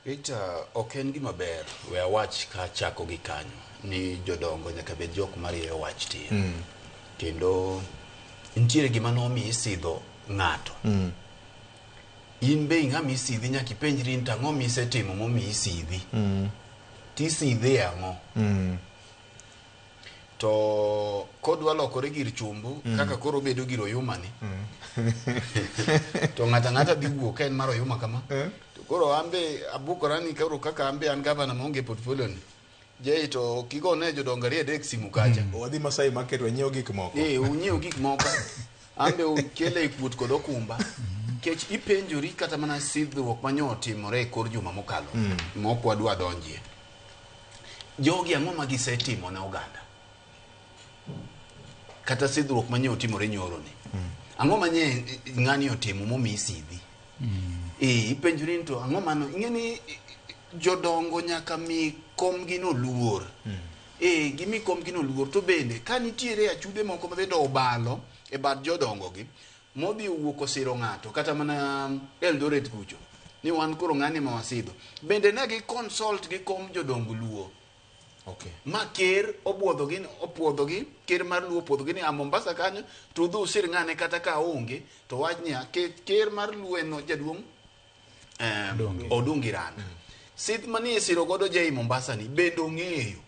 Ita ok en gima ber we awach ka chako gi kanyo ni jodongo nyaka bed jok marieyo wach tir. Kendo nitiere gima nomi isidho ng'ato. In be ng'ama isidhi nyaka ipenjri ni tang'o misetimo momi isidhi. Tisidhe ang'o? To kodwa lokore gir chumbu kaka koro bedo gir oyuma ni. To ng'ata dhi wuok en mar oyuma kama. To koro ambe abukora ni koro kaka ambe an gavana maonge portfolio ni. Je to kigo ne jodongo rie dek simu kacha. Wadhi Masai Market wenyiew gik moko. Unyiew gik moko. Ambe ukele ikuot kod okumba. Kech ipenjori kata mana sidhruok manyo timore kor juma mokalo. Moko wadwa donjie. Jogi ang'o ma gisetimo na oganda? Kata sidhruok manyo timore nyoro ni. Ang'o manye ng'ani otimo momi isidhi? Ipenjori to ang'o mano ing'eni jodongo nyaka mi komgi no luor. Gimi komgi no luor to bende ka nitiere achude moko ma bende obalo e bad jodongo gi modhi wuok osiro ng'ato kata mana Eldoret kucho ni wan koro ng'ani ma wasidho bende ne gi consult gi kom jodongo luo. Ma ker opuodhogi ker mar luo opuodhogi ni a Mombasa kanyo to dhu usir ng'ane kata ka onge to wach niya ker mar luo en jaduong' Odungiran. Sidh manie siro godo jei Mombasa ni bende ong'eyo.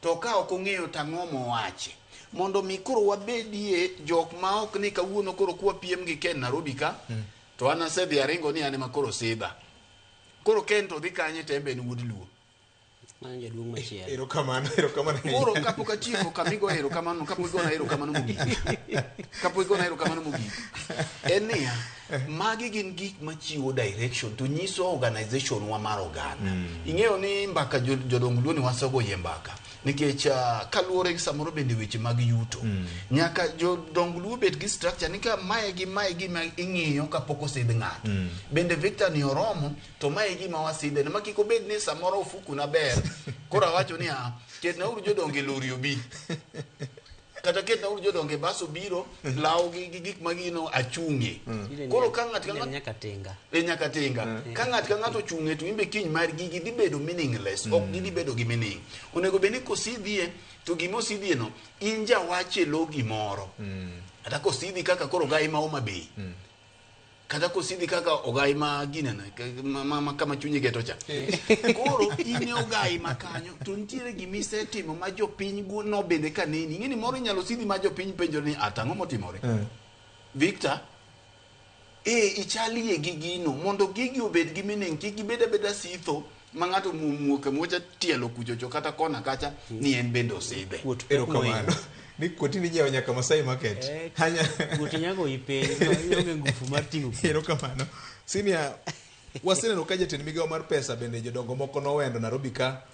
To ka ok ong'eyo tang'o mowache. Mondo mi koro wabedie jok ma ok ni kawuono koro kwa piem gi Ken Nairobi ka. To an asedhi aringo ni ane ma koro sidha. Koro Ken to dhi kanye tembe ni wuod luo. Jaduong' machielo. Erokamano. Koro kapok atieko kamigo erokamano kapok igona erokamano mogik. En niya, magi gin gik machiwo direction to nyiso organization wa mar oganda. Ing'eyo ni mbaka jodong luo ni wasogo ye mbaka. Nikech kaluwore gi samoro bende weche mag yuto. Nyaka jodong luo bet gi structure ni ka mae gi ma ing'iyo kapok osidh ng'ato. Bende Victor ni oromo to mae gi ma wasidhe. Ma kiko bed ni samoro ofuku na ber. Koro awacho ni ketna uru jodongo lori obi. Kata ketna uru jodongo baso biro law gi gik magino achung'e. Koro ka ng'at nyaka tinga. Nyaka tinga. Ka ng'at ka ng'ato chung'e to imbe kiny mar gigi dhi bedo meaningless. Ok gidhi bedo gi meaning. Onego bed ni kosidhie to gimo sidhie no in jawache lo gimoro. Kata kosidhi kaka koro gai ma Homa Bay. Kata kosidhi kaka ogai ma ginena kama chunyi geto cha. Koro ine ogai makanyo to nitiere gimisetimo ma jopiny no bende kaneni. Ing'eni moro inyalo sidhi ma jopiny penjo ni atang'o motimore. Victor ichalie gi gino mondo gigi obed gi meaning kik gibed abeda sitho ma ng'ato muoke mocha tielo kuchocho kata kona kacha ni en bende osidhe. Erokamano. Ni koti ni nyewo nyaka Masai Market. Koti nyago ipenj yonge ngufu mar ting'o. Erokamano. Senior waseneno ka jatend migawo mar pesa bende jodongo moko nowendo Nairobi ka